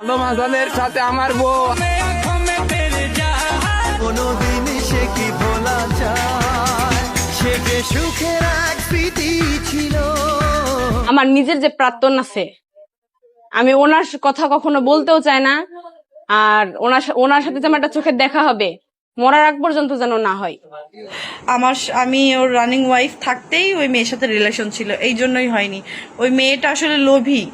আলম হাসানের সাথে আমার বউ। কোনদিন সে কি ভোলা যায়, সে যে সুখের এক স্মৃতি ছিল। আমার নিজের যে প্রাক্তন আছে, আমি ওনার কথা কখনো বলতেও চাই না। আর ওনার সাথে যে আমার একটা চোখের দেখা হবে, মরার আগ পর্যন্ত যেন না হয়। আমি ওর রানিং ওয়াইফ থাকতেই ওই মেয়ের সাথে রিলেশন ছিল, এই জন্যই হয়নি। ওই মেয়েটা আসলে লোভী।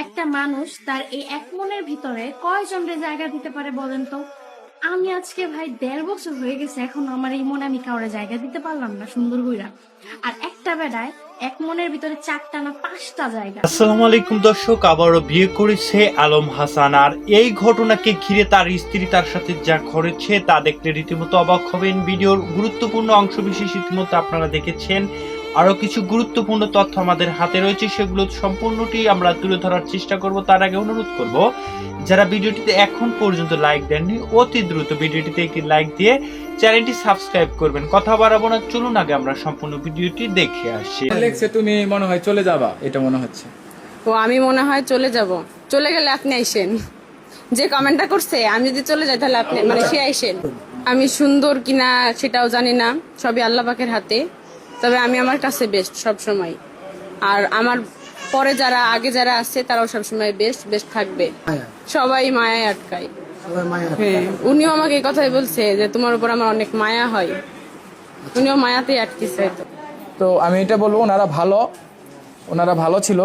একটা মানুষ তার এই এক মনের ভিতরে কয়জনের জায়গা দিতে পারে বলেন তো? আমি আজকে ভাই 1.5 বছর হয়ে গেছে, এখন আমার এই মনে আমি কাউরে জায়গা দিতে পারলাম না সুন্দর হইরা। আর একটা বেড়ায় এক মনের ভিতরে 4টা না 5টা জায়গা। আসসালামু আলাইকুম দর্শক, আবারও বিয়ে করেছে আলম হাসান। আর এই ঘটনাকে ঘিরে তার স্ত্রী তার সাথে যা করেছে তা দেখলে রীতিমতো অবাক হবেন। ভিডিওর গুরুত্বপূর্ণ অংশ বিশেষ ইতিমধ্যে আপনারা দেখেছেন। আরো কিছু গুরুত্বপূর্ণ তথ্য আমাদের হাতে রয়েছে, সেগুলো সম্পূর্ণটি আমরা তুলে ধরার চেষ্টা করব। তার আগে অনুরোধ করব, যারা ভিডিওটিতে এখন পর্যন্ত লাইক দেননি অতি দ্রুত ভিডিওটিতে একটি লাইক দিয়ে চ্যানেলটি সাবস্ক্রাইব করবেন। কথা বাড়াবো না, চলুন আগে আমরা সম্পূর্ণ ভিডিওটি দেখে আসি। লেখছে তুমি মনে হয় চলে যাবা, এটা মনে হচ্ছে। তো আমি মনে হয় চলে যাব। চলে গেলে আপনি আইসেন। যে কমেন্টটা করছে আমি যদি চলে যাই তাহলে আপনি মানে সে আইসেন। আমি সুন্দর কিনা সেটাও জানি না, সবই আল্লাহ পাকের হাতে। তবে আমি আমার কাছে বেস্ট সব সময়। আর আমার পরে যারা আগে যারা আছে তারাও সবসময় বেস্ট থাকবে। সবাই মায়ায় আটকায়। হ্যাঁ, উনিও আমাকে এই কথাই বলছে যে তোমার উপর আমার অনেক মায়া হয়। উনিও মায়াতেই আটকেছে। তো আমি এটা বলবো, ওনারা ভালো ছিল,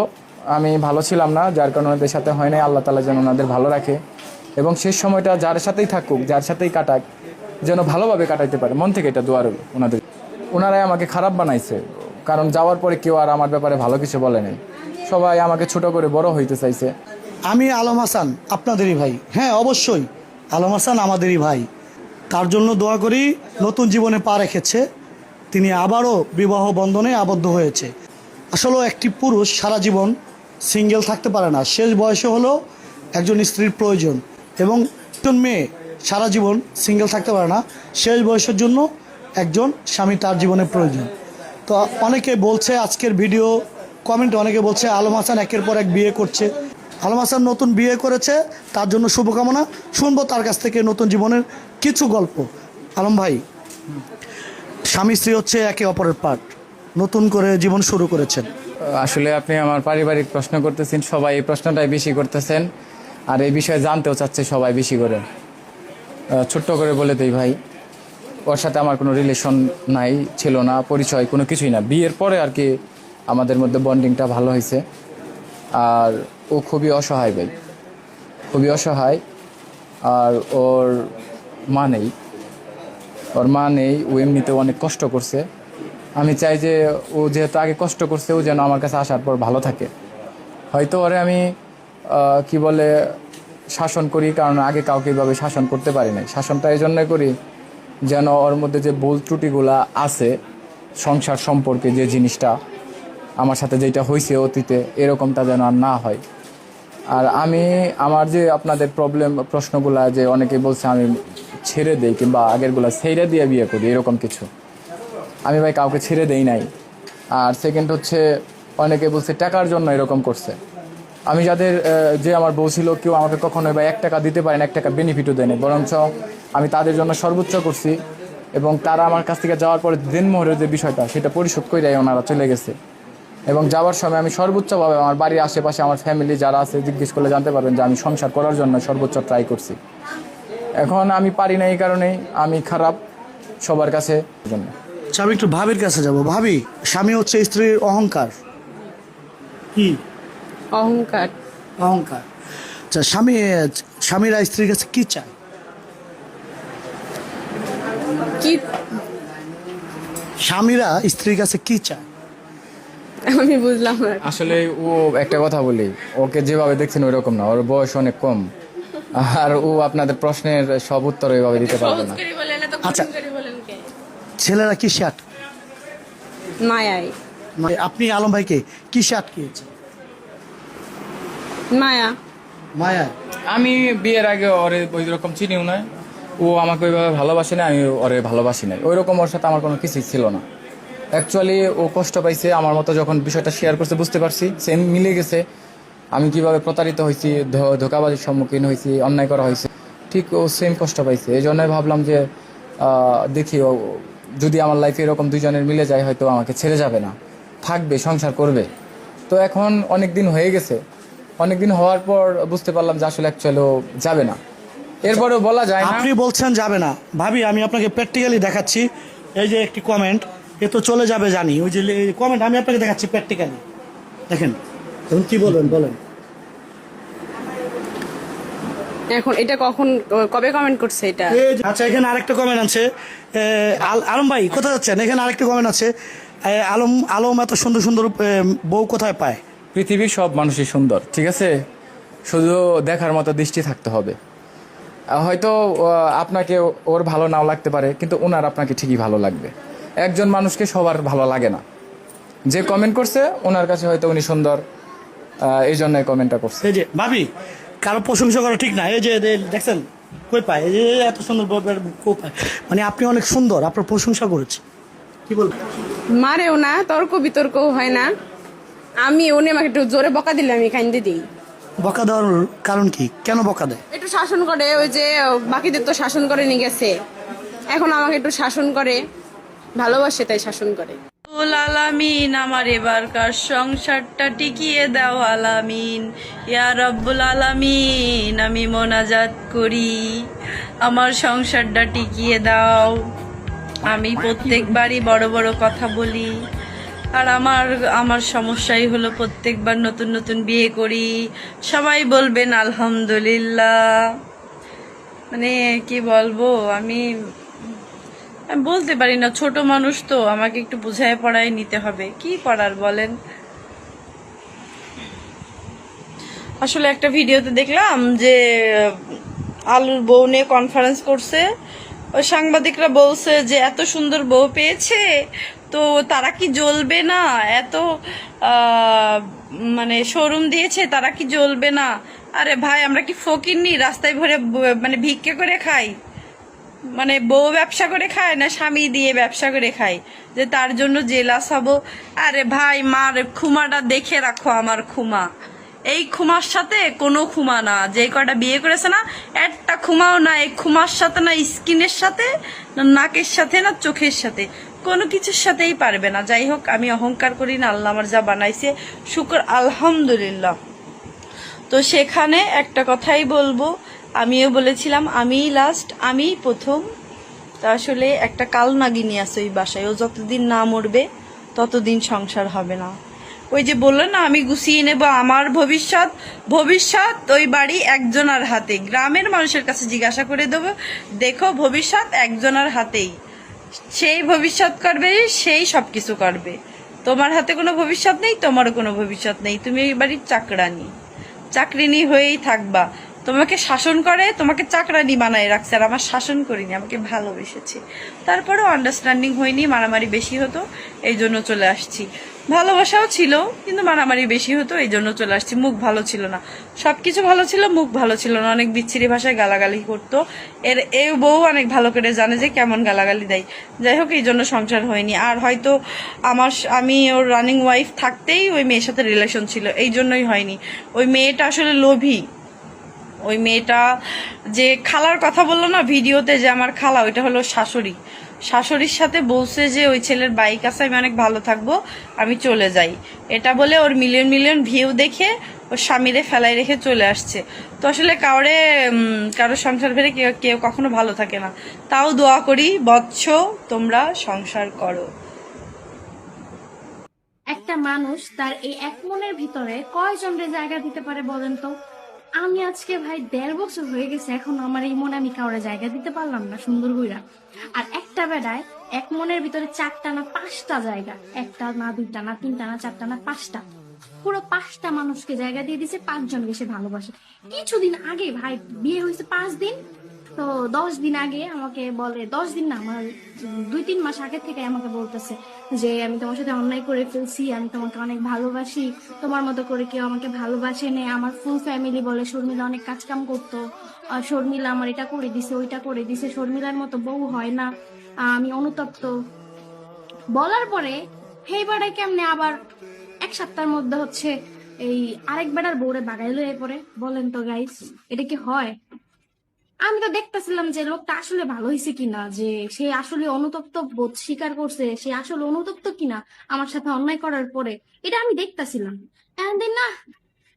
আমি ভালো ছিলাম না, যার কারণে ওদের সাথে হয় নাই। আল্লাহ তাআলা যেন ওনাদের ভালো রাখে এবং শেষ সময়টা যার সাথেই থাকুক, যার সাথেই কাটাক, যেন ভালোভাবে কাটাইতে পারে। মন থেকে এটা দোয়া রইল ওনাদের। ওনারাই আমাকে খারাপ বানাইছে, কারণ যাওয়ার পরে কেউ আর আমার ব্যাপারে ভালো কিছু বলে নাই। সবাই আমাকে ছোট করে বড় হইতে চাইছে। আমি আলম হাসান আপনাদেরই ভাই, হ্যাঁ অবশ্যই আলম হাসান আমাদেরই ভাই। তার জন্য দোয়া করি, নতুন জীবনে পা রেখেছে, তিনি আবারও বিবাহ বন্ধনে আবদ্ধ হয়েছে। আসলে একটি পুরুষ সারা জীবন সিঙ্গেল থাকতে পারে না, শেষ বয়সে হলেও একজন স্ত্রীর প্রয়োজন। এবং একজন মেয়ে সারা জীবন সিঙ্গেল থাকতে পারে না, শেষ বয়সের জন্য একজন স্বামী তার জীবনে প্রয়োজন। তো অনেকে বলছে, আজকের ভিডিও কমেন্টে অনেকে বলছে আলম হাসান একের পর এক বিয়ে করছে। আলম হাসান নতুন বিয়ে করেছে, তার জন্য শুভকামনা। শুনবো তার কাছ থেকে নতুন জীবনের কিছু গল্প। আলম ভাই, স্বামী স্ত্রী হচ্ছে একে অপরের পার্ট, নতুন করে জীবন শুরু করেছেন। আসলে আপনি আমার পারিবারিক প্রশ্ন করতেছেন, সবাই এই প্রশ্নটাই বেশি করতেছেন, আর এই বিষয়ে জানতেও চাচ্ছে সবাই বেশি করে। ছোট্ট করে বলে দেই ভাই, ওর সাথে আমার কোনো রিলেশন নাই, ছিল না, পরিচয় কোনো কিছুই না। বিয়ের পরে আর কি আমাদের মধ্যে বন্ডিংটা ভালো হয়েছে। আর ও খুবই অসহায় ভাই, খুবই অসহায়। আর ওর মা নেই, ও এমনিতে অনেক কষ্ট করছে। আমি চাই যে ও যেহেতু আগে কষ্ট করছে, ও যেন আমার কাছে আসার পর ভালো থাকে। হয়তো ওরে আমি কি বলে শাসন করি, কারণ আগে কাউকে এইভাবে শাসন করতে পারি নাই। শাসনটা এই জন্যই করি যেন ওর মধ্যে যে ভুল ত্রুটিগুলা আছে সংসার সম্পর্কে, যে জিনিসটা আমার সাথে যেটা হয়েছে অতীতে, এরকমটা যেন আর না হয়। আর আমি আমার যে আপনাদের প্রশ্নগুলা যে অনেকে বলছে আমি ছেড়ে দেই কিংবা আগেরগুলা ছেড়ে দিয়ে বিয়ে করি, এরকম কিছু আমি ভাই কাউকে ছেড়ে দেই নাই। আর সেকেন্ড হচ্ছে, অনেকে বলছে টাকার জন্য এরকম করছে। আমি যাদের যে আমার বউ ছিল, কেউ আমাকে কখনোই ভাই 1 টাকা দিতে পারে না, 1 টাকা বেনিফিটও দেয়নি, বরঞ্চ আমি তাদের জন্য সর্বোচ্চ করছি। এবং তারা আমার কাছ থেকে যাওয়ার পরে দেনমোহরের যে বিষয়টা, সেটা পরিশোধ করে ওনারা চলে গেছে। এবং যাওয়ার সময় আমি সর্বোচ্চভাবে আমার বাড়ির আশেপাশে আমার ফ্যামিলি যারা আছে জিজ্ঞেস করলে জানতে পারবেন যে আমি সংসার করার জন্য সর্বোচ্চ ট্রাই করছি। এখন আমি পারি না, এই কারণেই আমি খারাপ সবার কাছে জন্য। আমি একটু ভাবির কাছে যাব। ভাবি, স্বামী হচ্ছে স্ত্রীর অহংকার। কি অহংকার? অহংকার। আচ্ছা, স্বামীরা স্ত্রীর কাছে কি চায়? কি স্বামীরা স্ত্রীর কাছে কি চায়? আমি বুঝলাম না। আসলে ও একটা কথা বলি, ওকে যেভাবে দেখছেন ওই রকম না, ওর বয়স অনেক কম। আর ও আপনাদের প্রশ্নের সব উত্তর ওইভাবে দিতে পারবে না। আচ্ছা, ছেলেরা কিসে মায়াই। আপনি আলম ভাইকে কিসে আটকিয়েছেন? মায়া। আমি বিয়ের আগে ওরে ওই রকম চিনিও না, ও আমাকে ওইভাবে ভালোবাসে না, আমি ওরে ভালোবাসি নাই। ওই রকম ওর সাথে আমার কোনো কিছুই ছিল না। অ্যাকচুয়ালি ও কষ্ট পাইছে আমার মতো, যখন বিষয়টা শেয়ার করছে বুঝতে পারছি, সেম মিলে গেছে। আমি কিভাবে প্রতারিত হয়েছি, ধোঁকাবাজির সম্মুখীন হয়েছি, অন্যায় করা হয়েছে, ঠিক ও সেম কষ্ট পাইছে। এই জন্যই ভাবলাম যে দেখি যদি আমার লাইফে এরকম দুজনের মিলে যায় হয়তো আমাকে ছেড়ে যাবে না, থাকবে, সংসার করবে। তো এখন অনেক দিন হয়ে গেছে, অনেক দিন হওয়ার পর বুঝতে পারলাম যে আসলে অ্যাকচুয়ালি যাবে না। এরপরেও বলা যায় না। আপনি বলছেন যাবে না, ভাবি আমি আপনাকে প্র্যাকটিক্যালি দেখাচ্ছি। এই যে একটি কমেন্ট, এ তো চলে যাবে জানি, ওই যে কমেন্ট আমি আপনাকে দেখাচ্ছি প্র্যাকটিক্যালি, দেখেন এখন কি বলবেন বলেন। এখন এটা কবে কমেন্ট করছে এটা? আচ্ছা এখানে আরেকটা কমেন্ট আছে, আলম ভাই কোথায় যাচ্ছেন? এখানে আরেকটা কমেন্ট আছে, আলম এত সুন্দর সুন্দর বউ কোথায় পায়? পৃথিবীর সব মানুষই সুন্দর, ঠিক আছে, শুধু দেখার মতো দৃষ্টি থাকতে হবে। হয়তো আপনাকে ওর ভালো নাও লাগতে পারে, কিন্তু ওনার আপনাকে ঠিকই ভালো লাগবে। একজন মানুষকে সবার ভালো লাগে না। যে কমেন্ট করছে ওনার কাছে হয়তো উনি সুন্দর, এই জন্য কমেন্টটা করছে। এই যে ভাবি, কারো প্রশংসা করা ঠিক না। এই যে দেখছেন কই পায়, এই যে এত সুন্দর বউ পায়, মানে আপনি অনেক সুন্দর, আপনার প্রশংসা করেছে, কি বলবেন? মারেও না, তর্ক বিতর্কও হয় না। উনি আমাকে একটু জোরে বকা দিলে আমি কাইন্দে দিই। বকা দেওয়ার কারণ কি? কেন বকা দেয়? একটু শাসন করে, ওই যে বাকিদের তো শাসন করে নিয়ে গেছে, এখন আমাকে একটু শাসন করে, ভালোবাসে তাই শাসন করে। আলামিন, আমার এবারকার সংসারটা টিকিয়ে দাও আলামিন। ইয়া রব্বুল আলামিন, আমি মোনাজাত করি, আমার সংসারটা টিকিয়ে দাও। আমি প্রত্যেকবারই বড় বড় কথা বলি, আর আমার সমস্যাই হলো প্রত্যেকবার নতুন নতুন বিয়ে করি, সবাই বলবেন আলহামদুলিল্লাহ। মানে কি বলবো, আমি বলতে পারি না, ছোট মানুষ তো, আমাকে একটু বুঝায় পড়ায় নিতে হবে, কি করার বলেন। আসলে একটা ভিডিওতে দেখলাম যে আলুর বউ নিয়ে কনফারেন্স করছে, ওই সাংবাদিকরা বলছে যে এত সুন্দর বউ পেয়েছে তো তারা কি জ্বলবে না, এত মানে শোরুম দিয়েছে তারা কি জ্বলবে না? আরে ভাই, আমরা কি ফকিরনি, রাস্তায় ভরে মানে ভিক্ষে করে খাই? মানে বউ ব্যবসা করে খায় না স্বামী দিয়ে ব্যবসা করে খায় যে তার জন্য জেলাস হব? আরে ভাই, মার খুমাটা দেখে রাখো, আমার খুমা এই খুমার সাথে কোনো খুমা না, যে কটা বিয়ে করেছে না একটা খুমাও না এই খুমার সাথে, না স্কিনের সাথে, না নাকের সাথে, না চোখের সাথে, কোনো কিছুর সাথেই পারবে না। যাই হোক, আমি অহংকার করি না, আল্লাহ আমার যা বানাইছে শুকর আলহামদুলিল্লাহ। তো সেখানে একটা কথাই বলবো, আমিও বলেছিলাম আমিই লাস্ট, আমিই প্রথম। তা আসলে একটা কালনাগিনী আছে ওই বাসায়, ও যতদিন না মরবে ততদিন সংসার হবে না। ওই যে বললো না আমি গুছিয়ে নেব আমার ভবিষ্যৎ ওই বাড়ি একজনের হাতে, গ্রামের মানুষের কাছে জিজ্ঞাসা করে দেবো, দেখো ভবিষ্যৎ একজনের হাতেই, সেই ভবিষ্যৎ করবে, সেই সবকিছু করবে। তোমার হাতে কোনো ভবিষ্যৎ নেই, তোমারও কোনো ভবিষ্যৎ নেই, তুমি এই বাড়ির চাকরানি হয়েই থাকবা। তোমাকে শাসন করে, তোমাকে চাকরানি বানায় রাখছে, আর আমার শাসন করিনি, আমাকে ভালোবেসেছে। তারপরেও আন্ডারস্ট্যান্ডিং হয়নি, মারামারি বেশি হতো, এই জন্য চলে আসছি। ভালোবাসাও ছিল কিন্তু মারামারি বেশি হতো, এই জন্য চলে আসছি। মুখ ভালো ছিল না, সবকিছু ভালো ছিল, মুখ ভালো ছিল না, অনেক বিচ্ছিরি ভাষায় গালাগালি করতো। এই বউ অনেক ভালো করে জানে যে কেমন গালাগালি দেয়। যাই হোক, এই জন্য সংসার হয়নি। আর হয়তো আমি ওর রানিং ওয়াইফ থাকতেই ওই মেয়ের সাথে রিলেশন ছিল, এই জন্যই হয়নি। ওই মেয়েটা আসলে লোভী। ওই মেয়েটা যে খালার কথা বললো না ভিডিওতে, যে আমার খালা, ওইটা হলো শাশুড়ির সাথে বলছে যে ওই ছেলের বাইক আছে, আমি অনেক ভালো থাকবো, আমি চলে যাই, এটা বলে ওর মিলিয়ন ভিউ দেখে ওর স্বামীরে ফেলাই রেখে চলে আসছে। তো আসলে কারো সংসার ভেবে কেউ কখনো ভালো থাকে না। তাও দোয়া করি, বৎস তোমরা সংসার করো। একটা মানুষ তার এই এক মনের ভিতরে কয়জনরে জায়গা দিতে পারে বলেন তো? আমি আজকে ভাই 1.5 বছর হয়ে গেছে, এখন আমার এই মনে আমি কাউরে জায়গা দিতে পারলাম না সুন্দর কইরা। আর একটা বেড়ায় এক মনের ভিতরে 4টা না 5টা জায়গা, একটা না 2টা না 3টা না 4টা না 5টা, পুরো 5টা মানুষকে জায়গা দিয়ে দিছে, 5 জনকে সে ভালোবাসে। কিছুদিন আগে ভাই বিয়ে হয়েছে 5 দিন, তো 10 দিন আগে আমাকে বলে, 10 দিন না, আমার 2-3 মাস আগে থেকে আমাকে বলতেছে যে আমি তোমার সাথে অন্যায় করে ফেলছি, আমি তোমাকে অনেক ভালোবাসি, তোমার মতো করে কেউ আমাকে ভালোবাসে নে। আমার ফুল ফ্যামিলি বলে শর্মিলা অনেক কাজ কাম করতো, শর্মিলা আমার এটা করে দিছে, ওইটা করে দিছে, শর্মিলার মতো বউ হয় না, আমি অনুতপ্ত। বলার পরে হেই বাড়ায় কেমনে আবার 1 সপ্তাহের মধ্যে হচ্ছে এই আরেক বেটার বউরে বাগাই লয়ে পরে? বলেন তো গাইস, এটা কি হয়? আমি তো দেখতেছিলাম যে লোকটা আসলে ভালো হয়েছে কিনা, যে সে আসলে অনুতপ্ত বোধ স্বীকার করছে, সে আসলে অনুতপ্ত কিনা আমার সাথে অন্যায় করার পরে, এটা আমি দেখতেছিলাম। এখন দিন না,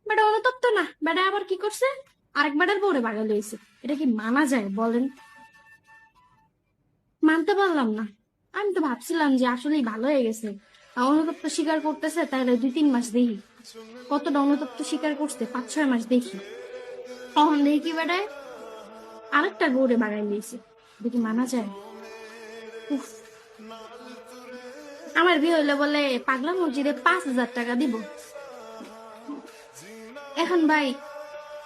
বেটা অনুতপ্ত না, বেটা আবার কি করছে, আরেক বেটার বউরে বাগাই লইছে। এটা কি মানা যায় বলেন? মানতে পারলাম না। আমি তো ভাবছিলাম যে আসলেই ভালো হয়ে গেছে, অনুতপ্ত স্বীকার করতেছে, তাহলে 2-3 মাস দেখি কতটা অনুতপ্ত স্বীকার করছে, 5-6 মাস দেখি। তখন দেখি কি বেটায় আরেকটা গৌরে বাগাই নিয়েছে। দেখি মানা যায়? উফ। আমার বিয়ে হইলে বলে পাগলা মসজিদে 5,000 টাকা দিব। এখন ভাই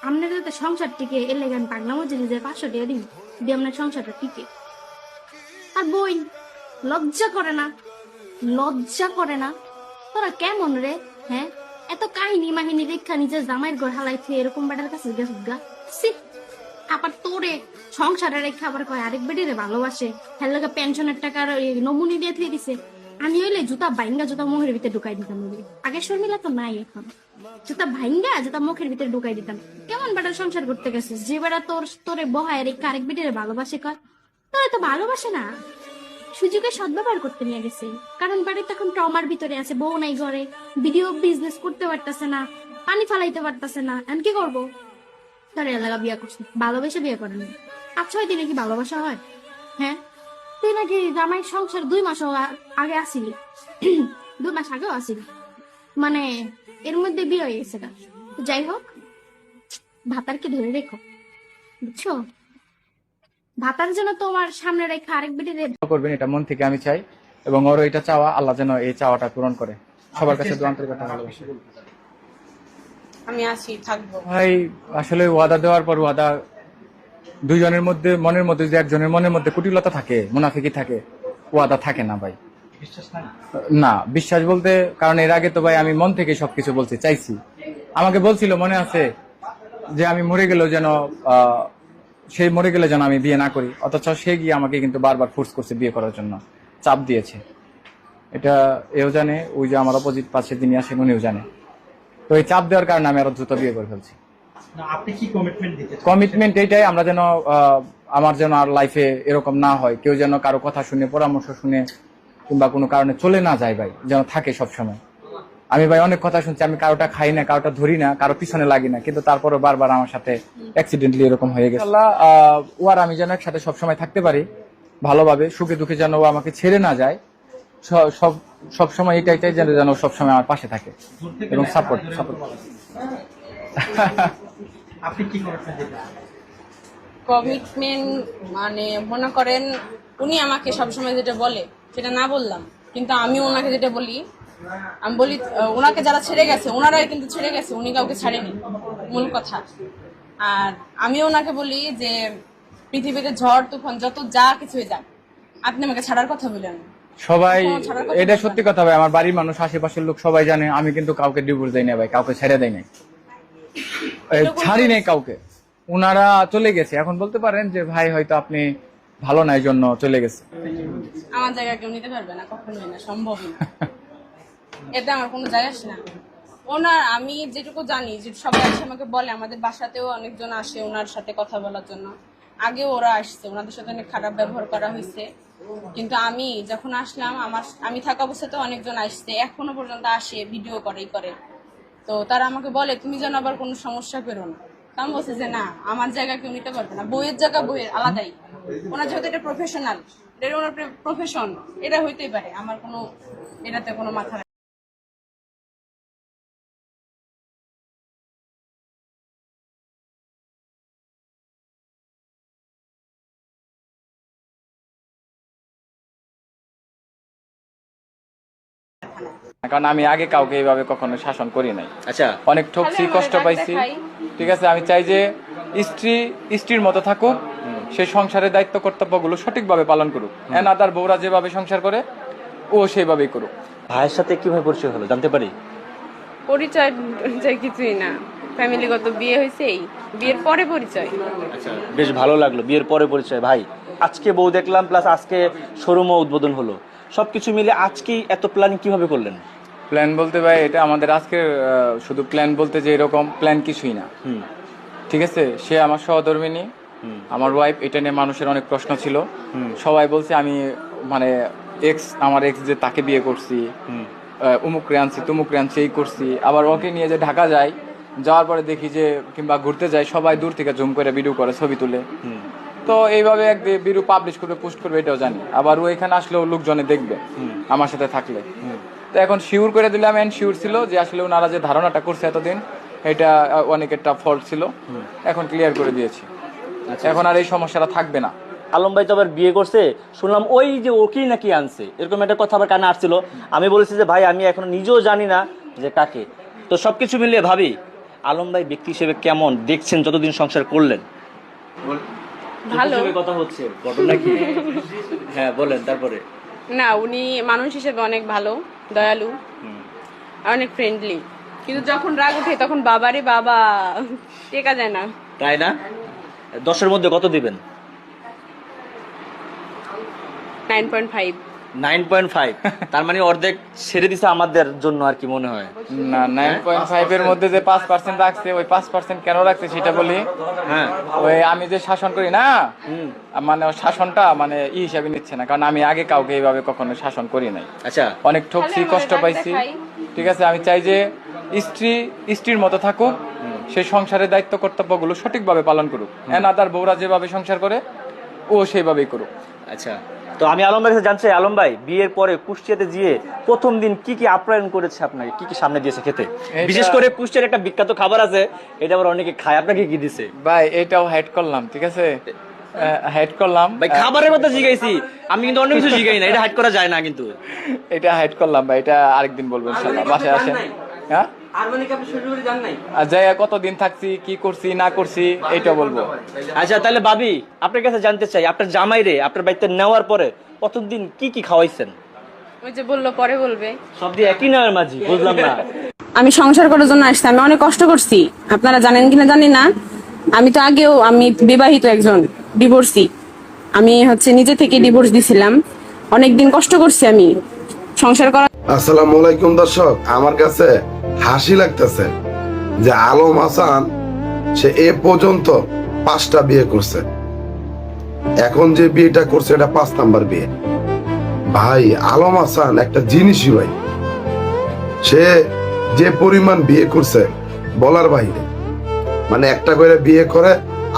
আপনার তো সংসার টিকে এর লেগে আমি পাগলা মসজিদে যে 500 টাকা দিব, দিয়ে আপনার সংসারটা টিকে। আর বই লজ্জা করে না? লজ্জা করে না? তোরা কেমন রে? হ্যাঁ, এত কাহিনী মাহিনী দেখা নিজের জামাইয়ের ঘর হালাইছে, এরকম বেটার কাছে গা। আবার তোরে সংসারে রেখে আবার কয় আরেক বেটিরে ভালোবাসে, হ্যাঁ লোকে পেনশনের টাকার নমুনি দিয়ে থুয়ে দিছে। আমি হইলে জুতা ভাইঙ্গা জুতা মুখের ভিতরে ঢুকাই দিতাম। আগে শর্মিলা তো নাই, এখন জুতা ভাইঙ্গা জুতা মুখের ভিতরে ঢুকাই দিতাম। কেমন বেটার সংসার করতে গেছিস যে বেটা তোরে বহায় রেখে আরেক বেটিরে ভালোবাসে কয়? তোরে তো ভালোবাসে না, সুযোগে সদ্ব্যবহার করতে নিয়ে গেছে। কারণ বাড়িতে এখন ট্রমার ভিতরে আছে, বউ নাই ঘরে, ভিডিও বিজনেস করতে পারতেছে না, পানি ফালাইতে পারতেছে না। এখন কি করবো? তার এলাকা বিয়ে করছে, ভালোবেসে বিয়ে করেন। 5-6 দিনে কি ভালোবাসা হয়? হ্যাঁ, তুই নাকি জামাই সংসার 2 মাস আগে আসিলি, 2 মাস আগেও আসিলি, মানে এর মধ্যে বিয়ে হয়ে গেছে। যাই হোক, ভাতারকে ধরে রেখো, বুঝছো? ভাতার জন্য তোমার সামনে রেখে আরেক বেটিরে করবেন, এটা মন থেকে আমি চাই, এবং ওর এটা চাওয়া, আল্লাহ যেন এই চাওয়াটা পূরণ করে। সবার কাছে দোয়া আন্তরিকতা ভালোবাসি। আমি আসি, থাকবো। ভাই আসলে ওয়াদা দেওয়ার পর ওয়াদা দুইজনের মধ্যে, মনের মধ্যে যদি একজনের মনের মধ্যে কুটিলতা থাকে, মুনাফিকি থাকে, ওয়াদা থাকে না ভাই। না, বিশ্বাস বলতে, কারণ এর আগে তো ভাই আমি মন থেকে সবকিছু বলতে চাইছি। আমাকে বলছিল, মনে আছে, যে আমি মরে গেলেও যেন সেই মরে গেলে যেন আমি বিয়ে না করি, অথচ সে গিয়ে আমাকে কিন্তু বারবার ফোর্স করছে বিয়ে করার জন্য, চাপ দিয়েছে। এটা এও জানে, ওই যে আমার অপোজিট পাশে যিনি আসেন উনিও জানে। তো এই চাপ দেওয়ার কারণে আমি আরো দ্রুত বিয়ে করে ফেলছি। আপনি কি কমিটমেন্ট দিতে চান? কমিটমেন্ট এইটাই, আমরা যেন আমার যেন আর লাইফে এরকম না হয়, কেউ যেন কারো কথা শুনে, পরামর্শ শুনে কিংবা কোনো কারণে চলে না যায় ভাই, যেন থাকে সবসময়। আমি ভাই অনেক কথা শুনছি, আমি কারোটা খাই না, কারোটা ধরি না, কারো পিছনে লাগি না, কিন্তু তারপরে বারবার আমার সাথে অ্যাক্সিডেন্টলি এরকম হয়ে গেছে। আল্লাহ ও আর আমি যেন একসাথে সবসময় থাকতে পারি ভালোভাবে, সুখে দুঃখে যেন ও আমাকে ছেড়ে না যায়, সব সময় এটাই চাই যেন সবসময় আমার পাশে থাকে এবং সাপোর্ট। আপনি কি কমিটমেন্ট দিতে চান? কমিটমেন্ট মানে মনে করেন উনি আমাকে সবসময় যেটা বলে সেটা না বললাম, কিন্তু আমি ওনাকে যেটা বলি, আমি বলি ওনাকে যারা ছেড়ে গেছে ওনারাই কিন্তু ছেড়ে গেছে, উনি কাউকে ছাড়েনি, মূল কথা। আর আমি ওনাকে বলি যে পৃথিবীতে ঝড় তুফান যত যা কিছুই যাক, আপনি আমাকে ছাড়ার কথা বলেন। সবাই, এটা সত্যি কথা ভাই, আমার বাড়ির মানুষ, আশেপাশের লোক সবাই জানে আমি কিন্তু কাউকে ডিভোর্স দেই না ভাই, কাউকে ছেড়ে দেই নাই, ছাড়ি নাই কাউকে। উনারা চলে গেছে, এখন বলতে পারেন যে ভাই হয়তো আপনি ভালো নাই জন্য চলে গেছে। আমার জায়গা কেউ নিতে পারবে না, কখনোই না, সম্ভবই না। এতে আমার কোনো যায় আসে না। ওনার আমি যেটুকু জানি, যে সবাই আসে আমাকে বলে, আমাদের বাসাতেও অনেকজন আসে ওনার সাথে কথা বলার জন্য। আগে ওরা আসছে, ওনাদের সাথে অনেক খারাপ ব্যবহার করা হয়েছে, কিন্তু আমি যখন আসলাম, আমি থাকা অবস্থাতেও অনেকজন আসছে, এখনো পর্যন্ত আসে, ভিডিও করে। তো তারা আমাকে বলে তুমি যেন আবার কোনো সমস্যা করো না। আমি বলছি যে না, আমার জায়গা কেউ নিতে পারবে না, বইয়ের জায়গা বইয়ের আলাদাই। ওনার যেহেতু এটা প্রফেশনাল, এটা ওনার প্রফেশন, এটা হইতেই পারে, আমার কোনো এটাতে কোনো মাথা নেই। কারণ আমি আগে কাউকে এইভাবে কখনো শাসন করি নাই। আচ্ছা, অনেক ঠকছি, কষ্ট পাইছি, ঠিক আছে। আমি চাই যে স্ত্রীর মতো থাকুক, সে সংসারের দায়িত্ব কর্তব্যগুলো সঠিকভাবে পালন করুক, এনাদার বউরা যেভাবে সংসার করে ও সেইভাবেই করুক। ভাইয়ের সাথে কিভাবে পরিচয় হলো জানতে পারি? পরিচয় কিছুই না, ফ্যামিলিগত বিয়ে হয়েছে, এই বিয়ের পরে পরিচয়। আচ্ছা, বেশ ভালো লাগলো, বিয়ের পরে পরিচয়। ভাই আজকে বউ দেখলাম, প্লাস আজকে শোরুমও উদ্বোধন হলো, সবকিছু মিলে আজকেই এত প্ল্যানিং কিভাবে করলেন? প্ল্যান বলতে ভাই এটা আমাদের আজকের শুধু প্ল্যান বলতে যে এরকম প্ল্যান কিছুই না। ঠিক আছে, সে আমার সহধর্মিনী, আমার ওয়াইফ। এটা নিয়ে মানুষের অনেক প্রশ্ন ছিল, সবাই বলছে আমি মানে আমার এক্স যে তাকে বিয়ে করছি, উমুকরে আনছি তুমুকরে আনছি, এই করছি। আবার ওকে নিয়ে যে ঢাকা যাই, যাওয়ার পরে দেখি যে কিংবা ঘুরতে যাই, সবাই দূর থেকে জুম করে ভিডিও করে, ছবি তুলে। তো এইভাবে একদিন ভিডিও পাবলিশ করবে, পোস্ট করবে, এটাও জানি। আবার ও এখানে আসলেও লোকজনে দেখবে আমার সাথে থাকলে। তো এখন শিওর করে দিলাম, এন্ড শিওর ছিল যে আসলে ওনারা যে ধারণাটা করছে এতদিন, এটা অনেকেরটা ফল্ট ছিল, এখন ক্লিয়ার করে দিয়েছি। এখন আর এই সমস্যাটা থাকবে না। আলম ভাই তো আবার বিয়ে করছে শুনলাম, ওই যে ওকেই নাকি আনছে, এরকম একটা কথা আবার কানে আসছিল। আমি বলেছি যে ভাই আমি এখন নিজেও জানি না যে কাকে। তো সবকিছু মিলিয়ে ভাবি আলম ভাই ব্যক্তি হিসেবে কেমন দেখছেন যতদিন সংসার করলেন? ভালো। কথা হচ্ছে ঘটনা কি? হ্যাঁ বলেন। তারপরে না, উনি মানুষ হিসেবে অনেক ভালো, দয়ালু, আর অনেক ফ্রেন্ডলি। কিন্তু যখন রাগ ওঠে তখন বাবারে বাবা, টেকা যায় না। তাই না? 10-এর মধ্যে কত দিবেন? 9.5। 9.5? তার মানে অর্ধেক ছেড়ে দিছে আমাদের জন্য আর কি মনে হয়। না, 9.5 এর মধ্যে যে 5% রাখছে, ওই 5% কেন রাখছে সেটা বলি। হ্যাঁ, ওই আমি যে শাসন করি না, মানে ওই শাসনটা মানে হিসাবে নিচ্ছে না, কারণ আমি আগে কাউকে এইভাবে কখনো শাসন করি নাই। আচ্ছা, অনেক ঠকছি, কষ্ট পাইছি। ঠিক আছে, আমি চাই যে স্ত্রীর মতো থাকুক, সেই সংসারের দায়িত্ব কর্তব্যগুলো সঠিকভাবে পালন করুক। এনাদার বউরা যেভাবে সংসার করে ও সেইভাবেই করুক। আচ্ছা। তো আমি আলম ভাইয়ের কাছে জানতে চাই, আলম ভাই বিয়ের পরে কুষ্টিয়াতে গিয়ে প্রথম দিন কি কি আপ্যায়ন করেছে আপনাকে, কি কি সামনে দিয়েছে খেতে? বিশেষ করে কুষ্টিয়ার একটা বিখ্যাত খাবার আছে, এটা আবার অনেকে খায়, আপনাকে কি দিছে? ভাই এটাও হাইড করলাম, ঠিক আছে, হাইড করলাম ভাই। খাবারের কথা জিজ্ঞাসি, আমি কিন্তু অন্য কিছু জিজ্ঞাই না, এটা হাইড করা যায় না কিন্তু। এটা হাইড করলাম ভাই, এটা আরেকদিন বলবো ইনশাআল্লাহ, বাসায় আসেন। হ্যাঁ, আর যাই কতদিন থাকছি, কি করছি না করছি, এইটা বলবো। আচ্ছা, তাহলে ভাবি আপনার কাছে জানতে চাই, আপনার জামাইরে আপনার বাড়িতে নেওয়ার পরে প্রথম দিন কি কি খাওয়াইছেন? ওই যে বললো পরে বলবে। সব দিয়ে একই নেওয়ার মাঝি, বুঝলাম না। আমি সংসার করার জন্য আসছি, আমি অনেক কষ্ট করছি, আপনারা জানেন কিনা জানি না। আমি তো আগেও আমি বিবাহিত একজন, ডিভোর্সি। আমি নিজে থেকে ডিভোর্স দিছিলাম, অনেকদিন কষ্ট করছি আমি সংসার করা। আসসালামু আলাইকুম দর্শক, আমার কাছে হাসি লাগতেছে যে আলম হাসান সে এ পর্যন্ত 5টা বিয়ে করছে, এখন যে বিয়েটা করছে এটা 5 নাম্বার বিয়ে। ভাই আলম হাসান একটা জিনিসই ভাই, সে যে পরিমাণ বিয়ে করছে বলার বাইরে। মানে একটা করে বিয়ে করে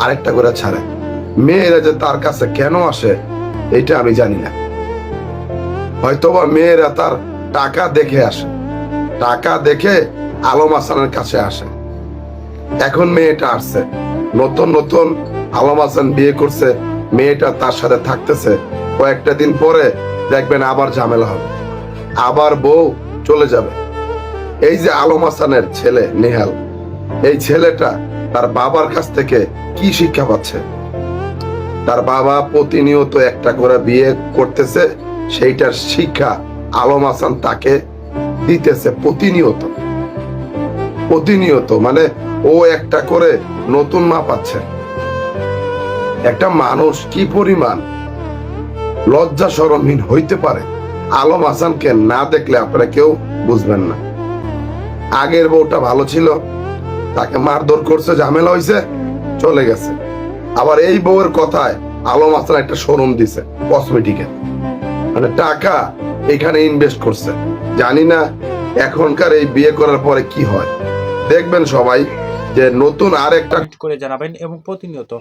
আরেকটা করে ছাড়ে। মেয়েরা যে তার কাছে কেন আসে এটা আমি জানি না। হয়তোবা মেয়েরা তার টাকা দেখে আসে, টাকা দেখে আলম হাসানের কাছে আসে। এখন মেয়েটা আসছে, নতুন নতুন আলম হাসান বিয়ে করছে, মেয়েটা তার সাথে থাকতেছে। কয়েকটা দিন পরে দেখবেন আবার ঝামেলা হবে, আবার বউ চলে যাবে। এই যে আলম হাসানের ছেলে নেহাল, এই ছেলেটা তার বাবার কাছ থেকে কি শিক্ষা পাচ্ছে? তার বাবা প্রতিনিয়ত একটা করে বিয়ে করতেছে, সেইটার শিক্ষা আলম হাসান তাকে দিতেছে প্রতিনিয়ত প্রতিনিয়ত। মানে ও একটা করে নতুন মা পাচ্ছে। একটা মানুষ কি পরিমাণ লজ্জা শরমহীন হইতে পারে, আলম হাসানকে না দেখলে আপনারা কেউ বুঝবেন না। আগের বউটা ভালো ছিল, তাকে মারধর করছে, ঝামেলা হয়েছে, চলে গেছে। আবার এই বউয়ের কথায় আলম হাসান একটা শোরুম দিছে কসমেটিকের, মানে টাকা এখানে ইনভেস্ট করছে। জানি না এখনকার এই বিয়ে করার পরে কি হয়, দেখবেন সবাই যে নতুন আরেকটা করে জানাবেন এবং প্রতিনিয়ত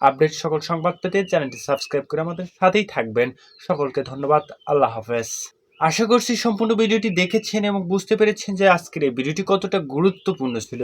আপডেট সকল সংবাদ পেতে চ্যানেলটি সাবস্ক্রাইব করে আমাদের সাথেই থাকবেন। সকলকে ধন্যবাদ, আল্লাহ হাফেজ। আশা করছি সম্পূর্ণ ভিডিওটি দেখেছেন এবং বুঝতে পেরেছেন যে আজকের এই ভিডিওটি কতটা গুরুত্বপূর্ণ ছিল।